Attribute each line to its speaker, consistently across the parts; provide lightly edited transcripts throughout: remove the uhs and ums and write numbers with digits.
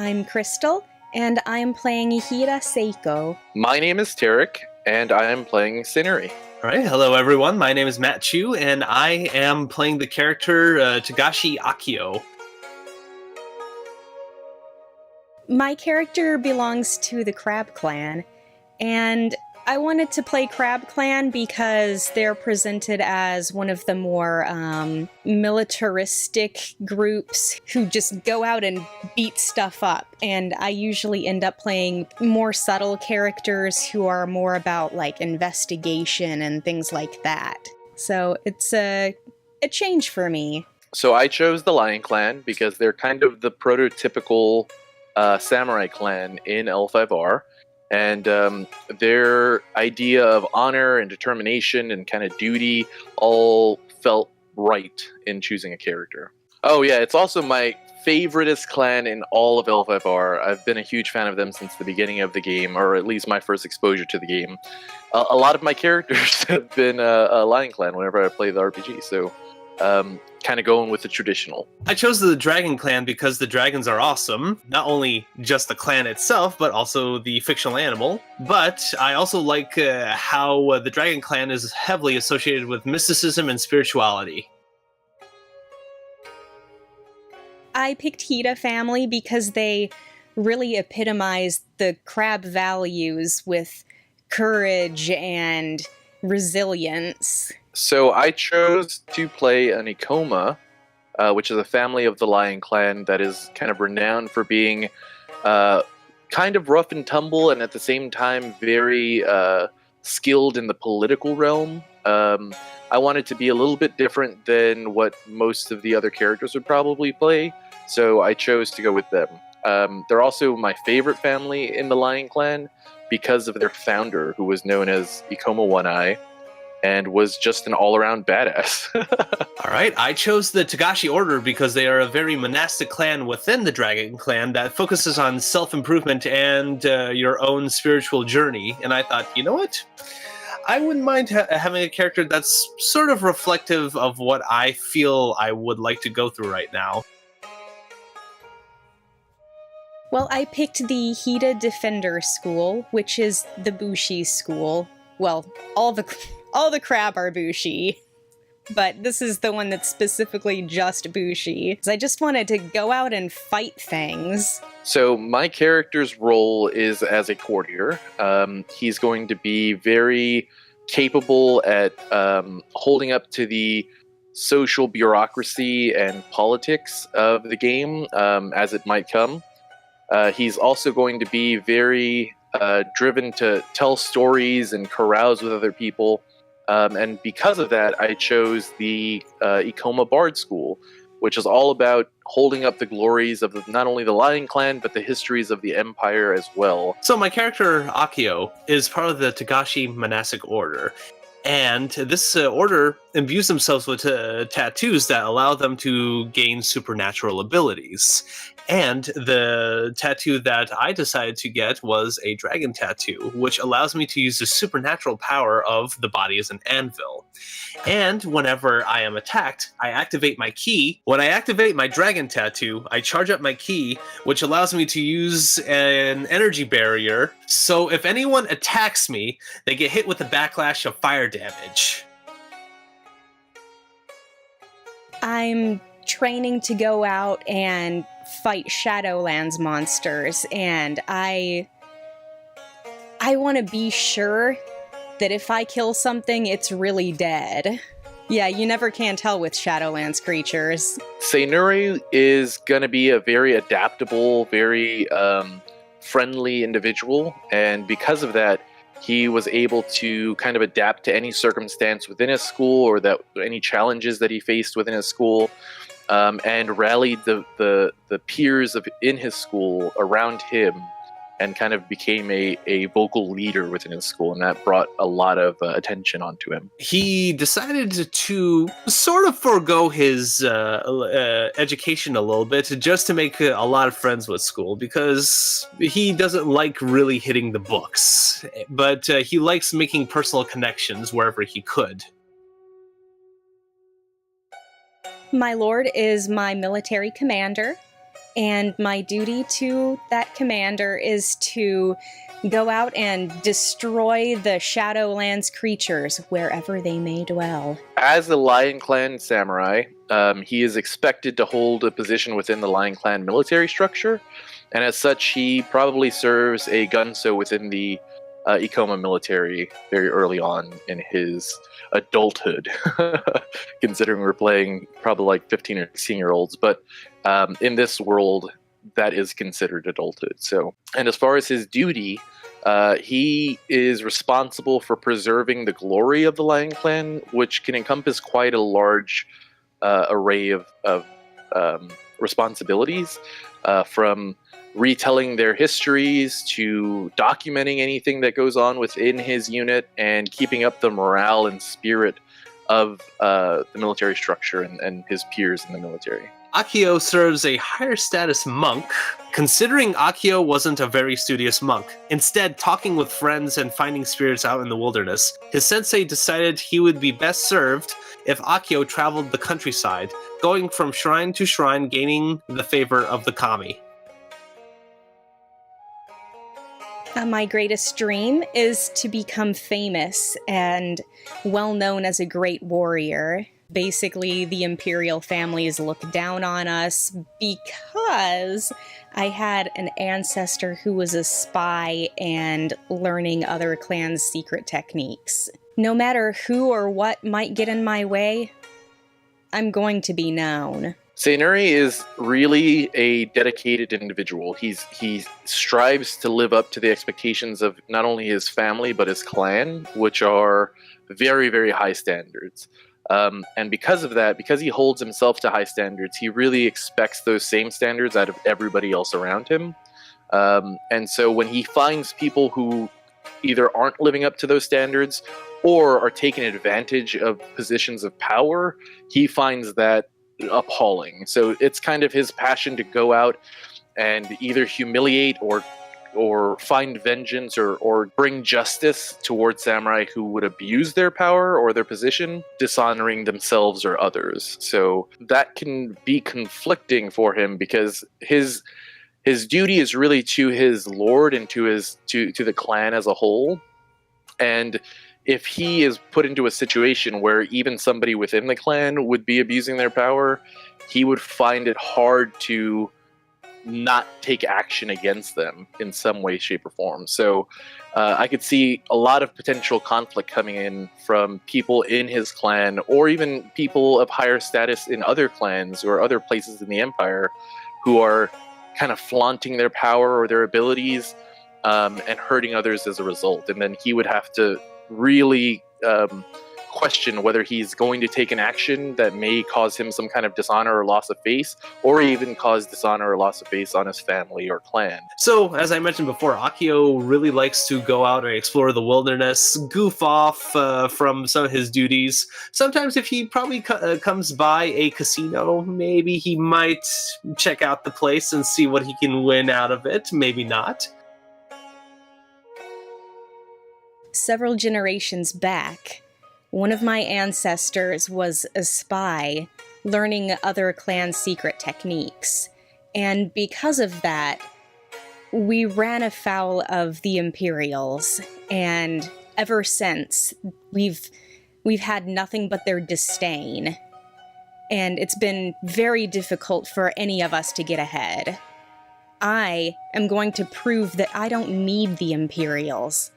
Speaker 1: I'm Crystal, and I'm playing Ihira Seiko.
Speaker 2: My name is Tarek, and I am playing Sinuri.
Speaker 3: All right, hello everyone. My name is Matt Chu, and I am playing the character Tagashi Akio.
Speaker 1: My character belongs to the Crab Clan, and I wanted to play Crab Clan because they're presented as one of the more militaristic groups who just go out and beat stuff up. And I usually end up playing more subtle characters who are more about like investigation and things like that. So it's a change for me.
Speaker 2: So I chose the Lion Clan because they're kind of the prototypical samurai clan in L5R. And their idea of honor and determination and kind of duty all felt right in choosing a character. Oh yeah, it's also my favoriteest clan in all of L5R. I've been a huge fan of them since the beginning of the game, or at least my first exposure to the game. A lot of my characters have been a Lion Clan whenever I play the RPG, so kind of going with the traditional.
Speaker 3: I chose the Dragon Clan because the dragons are awesome. Not only just the clan itself, but also the fictional animal. But I also like how the Dragon Clan is heavily associated with mysticism and spirituality.
Speaker 1: I picked Hida family because they really epitomize the crab values with courage and resilience.
Speaker 2: So I chose to play an Ikoma, which is a family of the Lion Clan that is kind of renowned for being kind of rough and tumble and at the same time very skilled in the political realm. I wanted to be a little bit different than what most of the other characters would probably play, so I chose to go with them. They're also my favorite family in the Lion Clan because of their founder, who was known as Ikoma One Eye, and was just an all-around badass.
Speaker 3: All right, I chose the Tagashi Order because they are a very monastic clan within the Dragon Clan that focuses on self-improvement and your own spiritual journey. And I thought, you know what? I wouldn't mind having a character that's sort of reflective of what I feel I would like to go through right now.
Speaker 1: Well, I picked the Hida Defender School, which is the Bushi school. Well, all the crab are Bushi, but this is the one that's specifically just Bushi. I just wanted to go out and fight things.
Speaker 2: So my character's role is as a courtier. He's going to be very capable at holding up to the social bureaucracy and politics of the game as it might come. He's also going to be very driven to tell stories and carouse with other people. And because of that, I chose the Ikoma Bard School, which is all about holding up the glories of not only the Lion Clan, but the histories of the Empire as well.
Speaker 3: So my character, Akio, is part of the Tagashi Monastic Order. And this order imbues themselves with tattoos that allow them to gain supernatural abilities. And the tattoo that I decided to get was a dragon tattoo, which allows me to use the supernatural power of the body as an anvil. And whenever I am attacked, I activate my ki. When I activate my dragon tattoo, I charge up my ki, which allows me to use an energy barrier. So if anyone attacks me, they get hit with a backlash of fire damage.
Speaker 1: I'm training to go out and fight Shadowlands monsters, and I want to be sure that if I kill something, it's really dead. Yeah, you never can tell with Shadowlands creatures.
Speaker 2: Seinuri is going to be a very adaptable, very friendly individual, and because of that, he was able to kind of adapt to any circumstance within his school or that any challenges that he faced within his school, and rallied the peers in his school around him and kind of became a vocal leader within his school, and that brought a lot of attention onto him.
Speaker 3: He decided to sort of forego his education a little bit just to make a lot of friends with school, because he doesn't like really hitting the books, but he likes making personal connections wherever he could.
Speaker 1: My lord is my military commander, And my duty to that commander is to go out and destroy the Shadowlands creatures wherever they may dwell.
Speaker 2: As a Lion Clan samurai, he is expected to hold a position within the Lion Clan military structure, and as such, he probably serves a gunso within the Ikoma military very early on in his adulthood, considering we're playing probably like 15 or 16-year-olds, but in this world, that is considered adulthood. So, and as far as his duty, he is responsible for preserving the glory of the Lion Clan, which can encompass quite a large array of responsibilities, from retelling their histories to documenting anything that goes on within his unit and keeping up the morale and spirit of the military structure and his peers in the military.
Speaker 3: Akio serves a higher status monk, considering Akio wasn't a very studious monk. Instead, talking with friends and finding spirits out in the wilderness, his sensei decided he would be best served if Akio traveled the countryside, going from shrine to shrine, gaining the favor of the kami.
Speaker 1: My greatest dream is to become famous and well known as a great warrior. Basically, the imperial families look down on us because I had an ancestor who was a spy and learning other clans' secret techniques. No matter who or what might get in my way, I'm going to be known.
Speaker 2: Seinuri is really a dedicated individual. He strives to live up to the expectations of not only his family, but his clan, which are very, very high standards. And because of that, because he holds himself to high standards, he really expects those same standards out of everybody else around him. And so when he finds people who either aren't living up to those standards or are taking advantage of positions of power, he finds that appalling. So it's kind of his passion to go out and either humiliate or find vengeance or bring justice towards samurai who would abuse their power or their position, dishonoring themselves or others. So that can be conflicting for him because his duty is really to his lord and to the clan as a whole. And if he is put into a situation where even somebody within the clan would be abusing their power, he would find it hard to not take action against them in some way, shape, or form. So I could see a lot of potential conflict coming in from people in his clan or even people of higher status in other clans or other places in the Empire who are kind of flaunting their power or their abilities and hurting others as a result. And then he would have to really question whether he's going to take an action that may cause him some kind of dishonor or loss of face, or even cause dishonor or loss of face on his family or clan.
Speaker 3: So, as I mentioned before, Akio really likes to go out and explore the wilderness, goof off from some of his duties. Sometimes if he probably comes by a casino, maybe he might check out the place and see what he can win out of it, maybe not.
Speaker 1: Several generations back, one of my ancestors was a spy, learning other clan secret techniques. And because of that, we ran afoul of the Imperials. And ever since, we've had nothing but their disdain. And it's been very difficult for any of us to get ahead. I am going to prove that I don't need the Imperials.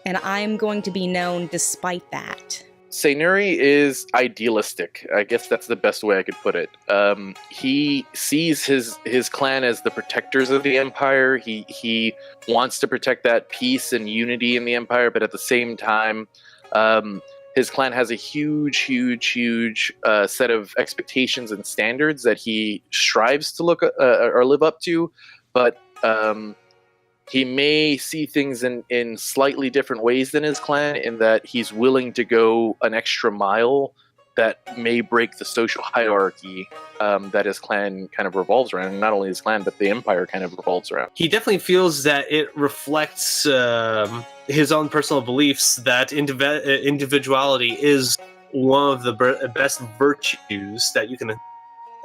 Speaker 1: And I'm going to be known despite that.
Speaker 2: Seinuri is idealistic. I guess that's the best way I could put it. He sees his clan as the protectors of the Empire. He wants to protect that peace and unity in the Empire, but at the same time, his clan has a huge set of expectations and standards that he strives to look or live up to, but he may see things in slightly different ways than his clan, in that he's willing to go an extra mile that may break the social hierarchy that his clan kind of revolves around. And not only his clan, but the Empire kind of revolves around.
Speaker 3: He definitely feels that it reflects his own personal beliefs that individuality is one of the best virtues that you can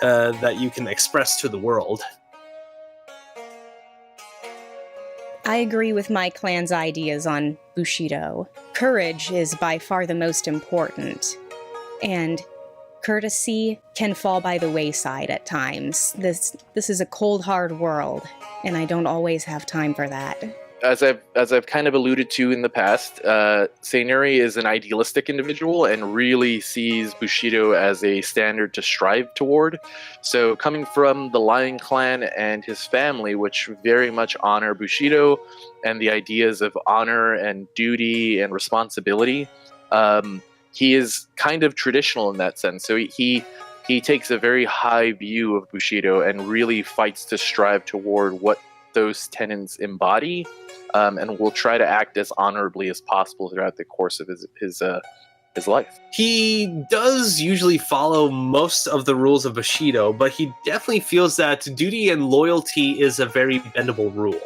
Speaker 3: that you can express to the world.
Speaker 1: I agree with my clan's ideas on Bushido. Courage is by far the most important, and courtesy can fall by the wayside at times. This is a cold, hard world, and I don't always have time for that.
Speaker 2: As I've kind of alluded to in the past, Seinuri is an idealistic individual and really sees Bushido as a standard to strive toward. So coming from the Lion Clan and his family, which very much honor Bushido and the ideas of honor and duty and responsibility, he is kind of traditional in that sense. So he takes a very high view of Bushido and really fights to strive toward what those tenets embody, and will try to act as honorably as possible throughout the course of his life.
Speaker 3: He does usually follow most of the rules of Bushido, but he definitely feels that duty and loyalty is a very bendable rule,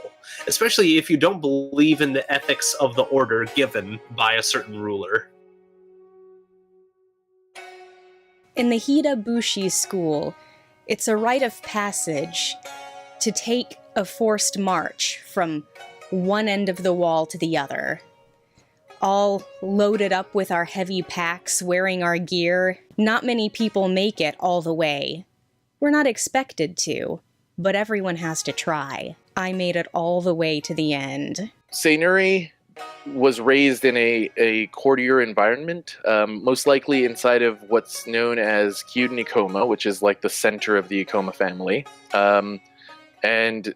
Speaker 3: especially if you don't believe in the ethics of the order given by a certain ruler.
Speaker 1: In the Hida Bushi school, it's a rite of passage to take a forced march from one end of the wall to the other. All loaded up with our heavy packs, wearing our gear. Not many people make it all the way. We're not expected to, but everyone has to try. I made it all the way to the end.
Speaker 2: Seinuri was raised in a courtier environment, most likely inside of what's known as Kyuden Ikoma, which is like the center of the Ikoma family. And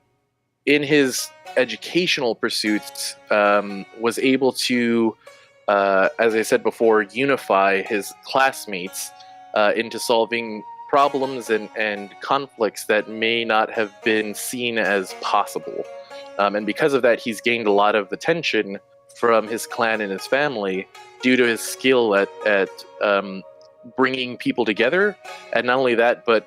Speaker 2: in his educational pursuits, was able to, as I said before, unify his classmates into solving problems and conflicts that may not have been seen as possible. And because of that, he's gained a lot of attention from his clan and his family due to his skill at bringing people together. And not only that, but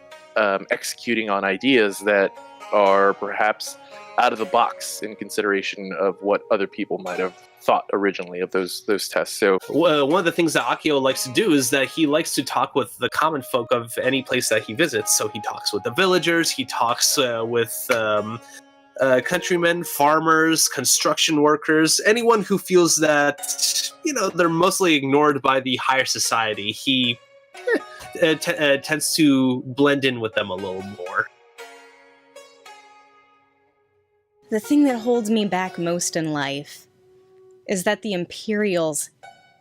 Speaker 2: executing on ideas that are perhaps out of the box in consideration of what other people might have thought originally of those tests. So
Speaker 3: one of the things that Akio likes to do is that he likes to talk with the common folk of any place that he visits. So he talks with the villagers, he talks with countrymen, farmers, construction workers, anyone who feels that, they're mostly ignored by the higher society. He tends to blend in with them a little more.
Speaker 1: The thing that holds me back most in life is that the Imperials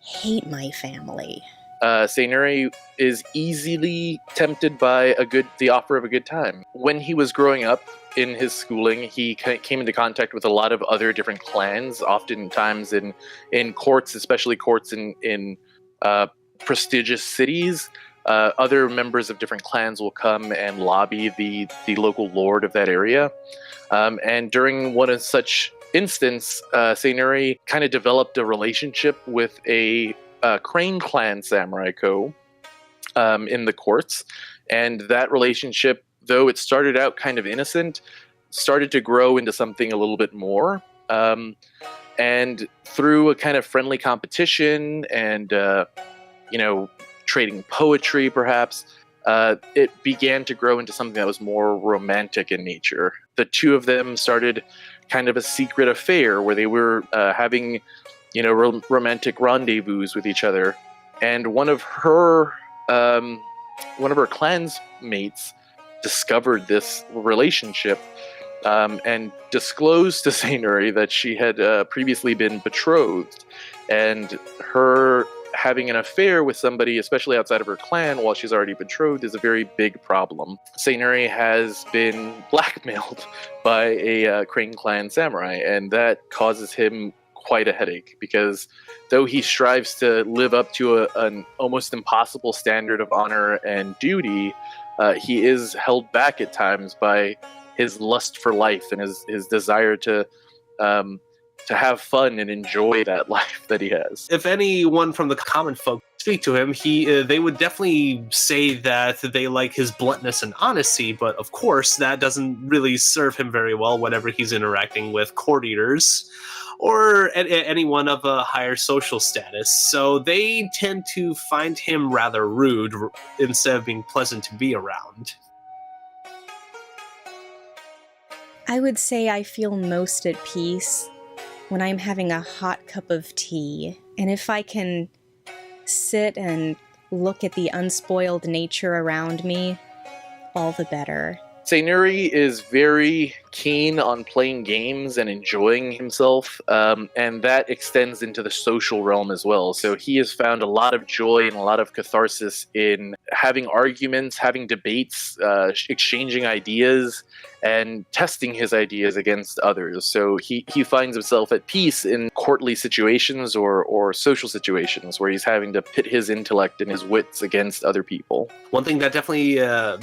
Speaker 1: hate my family.
Speaker 2: Seinuri is easily tempted by the offer of a good time. When he was growing up in his schooling, he came into contact with a lot of other different clans, oftentimes in courts, especially courts in prestigious cities. Other members of different clans will come and lobby the local lord of that area. And during one of such instance, Seinuri kind of developed a relationship with a Crane clan samurai in the courts. And that relationship, though it started out kind of innocent, started to grow into something a little bit more. And through a kind of friendly competition and, trading poetry, perhaps, it began to grow into something that was more romantic in nature. The two of them started kind of a secret affair where they were having, romantic rendezvous with each other. And one of her clansmates discovered this relationship and disclosed to Seinuri that she had previously been betrothed, and her having an affair with somebody, especially outside of her clan, while she's already betrothed, is a very big problem. Seinuri has been blackmailed by a Crane clan samurai, and that causes him quite a headache, because though he strives to live up to an almost impossible standard of honor and duty, he is held back at times by his lust for life and his desire to have fun and enjoy that life that he has.
Speaker 3: If anyone from the common folk speak to him, they would definitely say that they like his bluntness and honesty, but of course that doesn't really serve him very well whenever he's interacting with court eaters or anyone of a higher social status. So they tend to find him rather rude instead of being pleasant to be around.
Speaker 1: I would say I feel most at peace when I'm having a hot cup of tea, and if I can sit and look at the unspoiled nature around me, all the better.
Speaker 2: Sainuri is very keen on playing games and enjoying himself, and that extends into the social realm as well. So he has found a lot of joy and a lot of catharsis in having arguments, having debates, exchanging ideas, and testing his ideas against others. So he finds himself at peace in courtly situations or social situations where he's having to pit his intellect and his wits against other people.
Speaker 3: One thing that definitely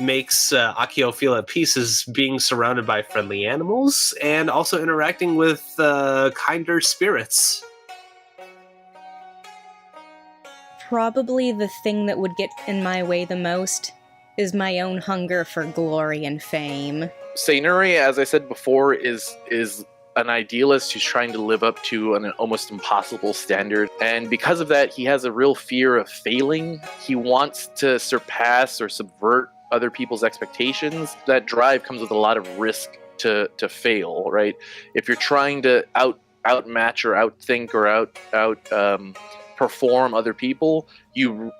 Speaker 3: makes Akio feel at peace is being surrounded by friendly animals and also interacting with kinder spirits.
Speaker 1: Probably the thing that would get in my way the most is my own hunger for glory and fame.
Speaker 2: Sainuri, as I said before, is an idealist who's trying to live up to an almost impossible standard. And because of that, he has a real fear of failing. He wants to surpass or subvert other people's expectations. That drive comes with a lot of risk to fail, right? If you're trying to outmatch or outthink or perform other people, you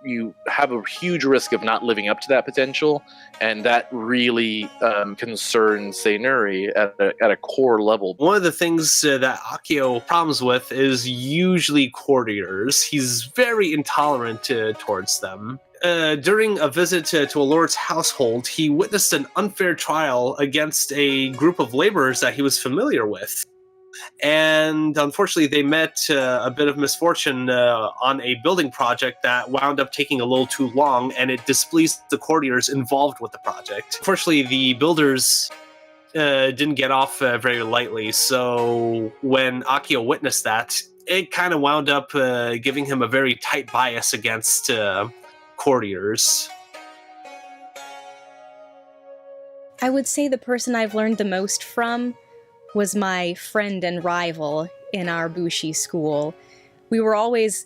Speaker 2: have a huge risk of not living up to that potential, and that really concerns Sainuri at a core level.
Speaker 3: One of the things that Akio problems with is usually courtiers. He's very intolerant towards them. During a visit to a lord's household, he witnessed an unfair trial against a group of laborers that he was familiar with. And unfortunately, they met a bit of misfortune on a building project that wound up taking a little too long, and it displeased the courtiers involved with the project. Unfortunately, the builders didn't get off very lightly, so when Akio witnessed that, it kind of wound up giving him a very tight bias against courtiers.
Speaker 1: I would say the person I've learned the most from was my friend and rival in our Bushi school. We were always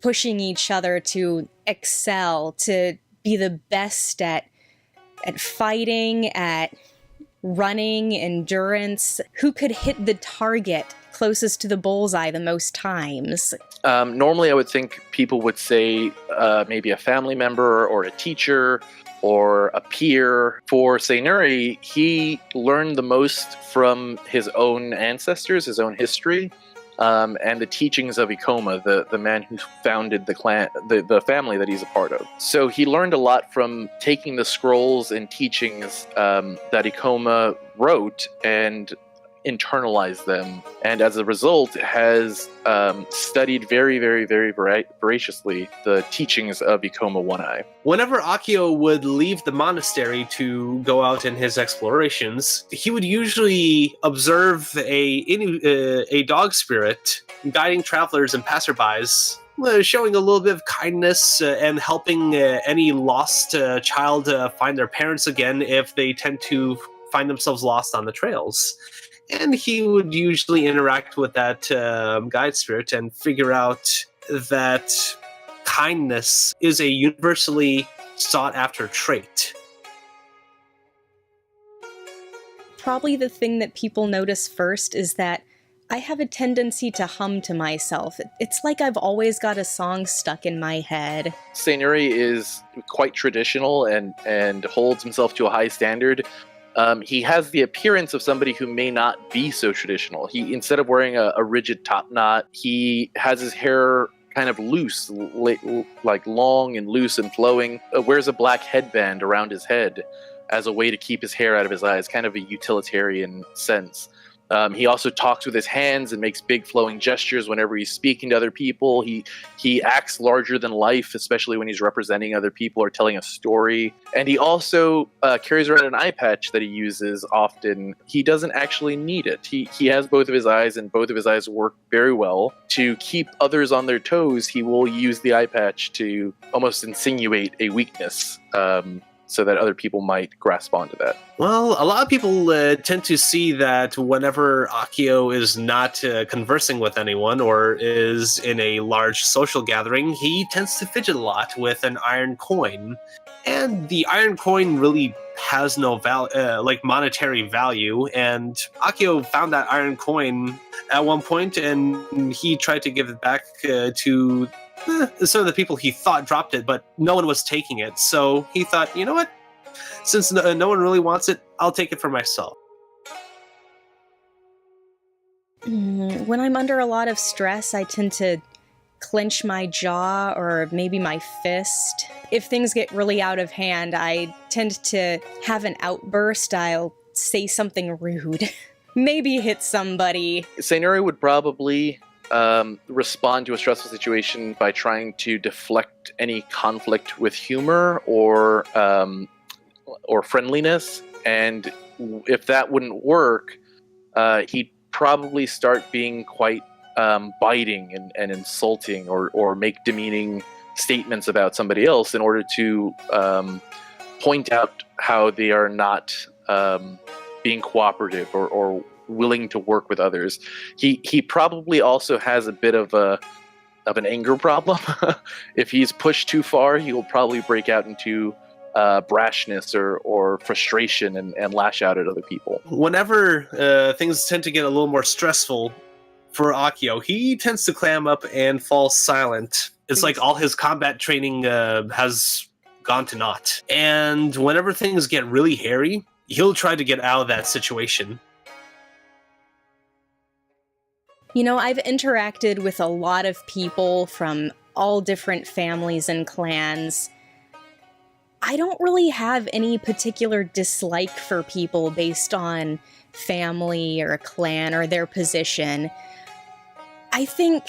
Speaker 1: pushing each other to excel, to be the best at fighting, at running, endurance. Who could hit the target closest to the bullseye the most times?
Speaker 2: Normally, I would think people would say maybe a family member or a teacher or a peer. For Sainuri, he learned the most from his own ancestors, his own history, and the teachings of Ikoma, the man who founded the clan, the family that he's a part of. So he learned a lot from taking the scrolls and teachings that Ikoma wrote and internalized them, and as a result has studied very, very, very voraciously the teachings of Ikoma One-Eye.
Speaker 3: Whenever Akio would leave the monastery to go out in his explorations, he would usually observe a dog spirit guiding travelers and passerbys, showing a little bit of kindness and helping any lost child find their parents again if they tend to find themselves lost on the trails. And he would usually interact with that guide spirit and figure out that kindness is a universally sought-after trait.
Speaker 1: Probably the thing that people notice first is that I have a tendency to hum to myself. It's like I've always got a song stuck in my head.
Speaker 2: Sainuri is quite traditional and holds himself to a high standard. He has the appearance of somebody who may not be so traditional. He, instead of wearing a rigid top knot, he has his hair kind of loose, like long and loose and flowing. Wears a black headband around his head as a way to keep his hair out of his eyes, kind of a utilitarian sense. He also talks with his hands and makes big flowing gestures whenever he's speaking to other people. He acts larger than life, especially when he's representing other people or telling a story. And he also carries around an eye patch that he uses often. He doesn't actually need it. He has both of his eyes, and both of his eyes work very well. To keep others on their toes, he will use the eye patch to almost insinuate a weakness, so that other people might grasp onto that.
Speaker 3: Well, a lot of people tend to see that whenever Akio is not conversing with anyone or is in a large social gathering, he tends to fidget a lot with an iron coin. And the iron coin really has no monetary value, and Akio found that iron coin at one point, and he tried to give it back to some of the people he thought dropped it, but no one was taking it. So he thought, you know what? Since no one really wants it, I'll take it for myself.
Speaker 1: When I'm under a lot of stress, I tend to clench my jaw or maybe my fist. If things get really out of hand, I tend to have an outburst. I'll say something rude, maybe hit somebody.
Speaker 2: Sainuri would probably respond to a stressful situation by trying to deflect any conflict with humor or friendliness. And if that wouldn't work, he'd probably start being quite biting and insulting or make demeaning statements about somebody else in order to point out how they are not being cooperative or willing to work with others. He probably also has a bit of an anger problem. If he's pushed too far, he will probably break out into brashness or frustration and lash out at other people.
Speaker 3: Whenever things tend to get a little more stressful for Akio, he tends to clam up and fall silent. It's like all his combat training has gone to naught. And whenever things get really hairy, he'll try to get out of that situation.
Speaker 1: You know, I've interacted with a lot of people from all different families and clans. I don't really have any particular dislike for people based on family or a clan or their position. I think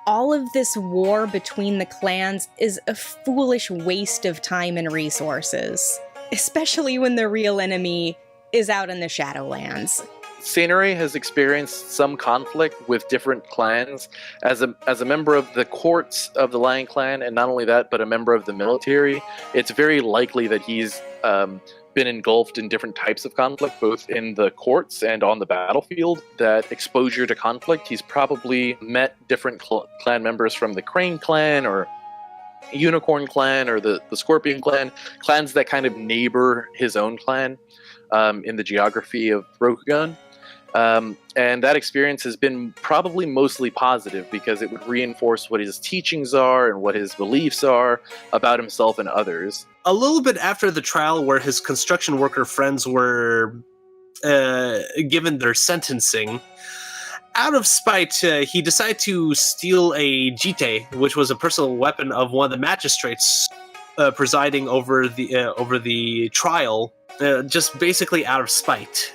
Speaker 1: all of this war between the clans is a foolish waste of time and resources, especially when the real enemy is out in the Shadowlands.
Speaker 2: Sainuri has experienced some conflict with different clans as a member of the courts of the Lion Clan, and not only that, but a member of the military. It's very likely that he's been engulfed in different types of conflict, both in the courts and on the battlefield. That exposure to conflict, he's probably met different clan members from the Crane Clan or Unicorn Clan or the Scorpion Clan, clans that kind of neighbor his own clan in the geography of Rokugan. And that experience has been probably mostly positive because it would reinforce what his teachings are and what his beliefs are about himself and others.
Speaker 3: A little bit after the trial where his construction worker friends were given their sentencing, out of spite, he decided to steal a jite, which was a personal weapon of one of the magistrates presiding over the trial, just basically out of spite.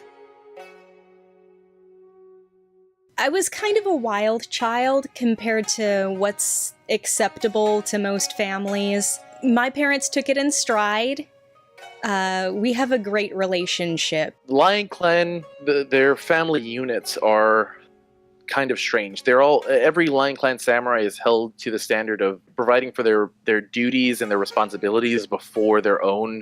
Speaker 1: I was kind of a wild child compared to what's acceptable to most families. My parents took it in stride. We have a great relationship.
Speaker 2: Lion Clan, their family units are kind of strange. Every Lion Clan samurai is held to the standard of providing for their duties and their responsibilities before their own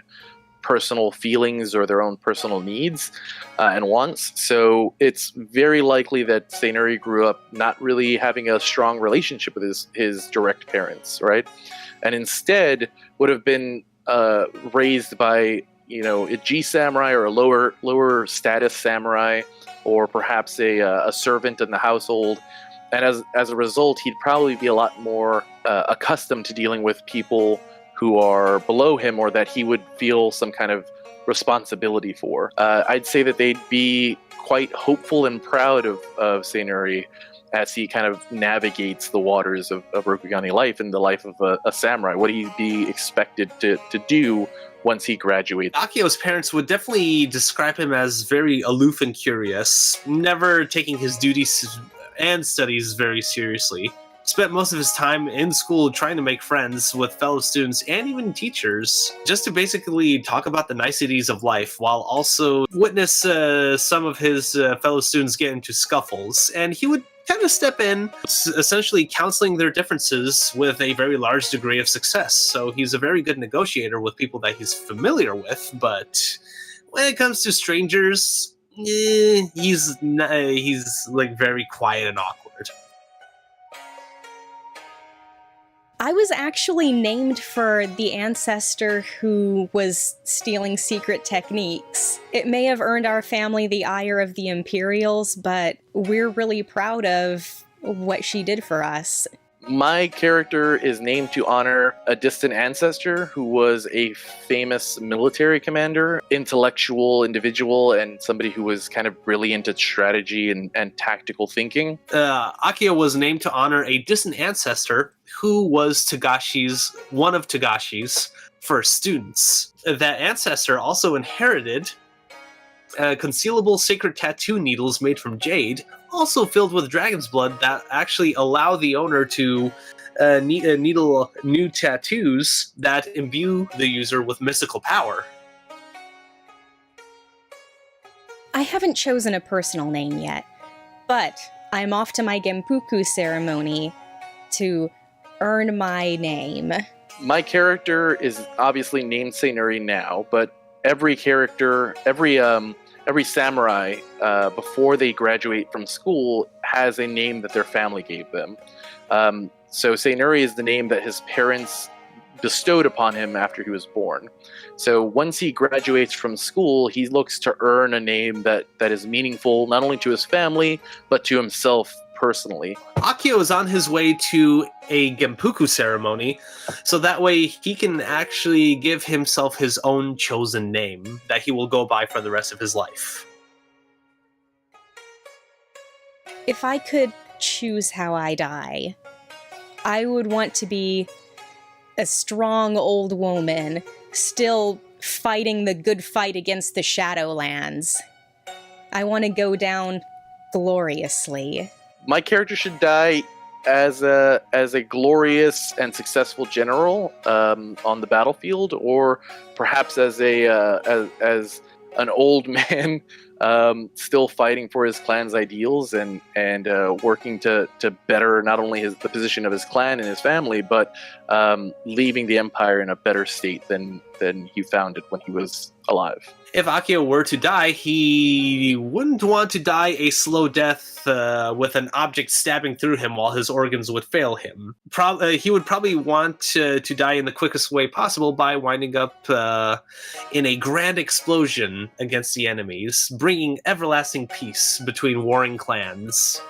Speaker 2: personal feelings or their own personal needs and wants. So it's very likely that Sainuri grew up not really having a strong relationship with his direct parents, right? And instead would have been raised by, a G samurai or a lower status samurai, or perhaps a servant in the household. And as a result, he'd probably be a lot more accustomed to dealing with people who are below him or that he would feel some kind of responsibility for. I'd say that they'd be quite hopeful and proud of Sainuri as he kind of navigates the waters of Rokugani life and the life of a samurai, what he'd be expected to do once he graduates.
Speaker 3: Akio's parents would definitely describe him as very aloof and curious, never taking his duties and studies very seriously. Spent most of his time in school trying to make friends with fellow students and even teachers, just to basically talk about the niceties of life, while also witness some of his fellow students get into scuffles. And he would kind of step in, essentially counseling their differences with a very large degree of success. So he's a very good negotiator with people that he's familiar with, but when it comes to strangers, he's like very quiet and awkward.
Speaker 1: I was actually named for the ancestor who was stealing secret techniques. It may have earned our family the ire of the Imperials, but we're really proud of what she did for us.
Speaker 2: My character is named to honor a distant ancestor who was a famous military commander, intellectual individual, and somebody who was kind of brilliant at strategy and tactical thinking.
Speaker 3: Akio was named to honor a distant ancestor who was one of Togashi's first students. That ancestor also inherited concealable sacred tattoo needles made from jade, also filled with dragon's blood, that actually allow the owner to needle new tattoos that imbue the user with mystical power.
Speaker 1: I haven't chosen a personal name yet, but I'm off to my Genpuku ceremony to earn my name.
Speaker 2: My character is obviously named Seinuri now, but every samurai, before they graduate from school, has a name that their family gave them. So Seinuri is the name that his parents bestowed upon him after he was born. So once he graduates from school, he looks to earn a name that is meaningful not only to his family, but to himself personally.
Speaker 3: Akio is on his way to a Genpuku ceremony, so that way he can actually give himself his own chosen name that he will go by for the rest of his life.
Speaker 1: If I could choose how I die, I would want to be a strong old woman, still fighting the good fight against the Shadowlands. I want to go down gloriously.
Speaker 2: My character should die as a glorious and successful general on the battlefield, or perhaps as an old man still fighting for his clan's ideals and working to better not only the position of his clan and his family, but leaving the empire in a better state than he found it when he was alive.
Speaker 3: If Akio were to die, he wouldn't want to die a slow death with an object stabbing through him while his organs would fail him. He would probably want to die in the quickest way possible by winding up in a grand explosion against the enemies, bringing everlasting peace between warring clans.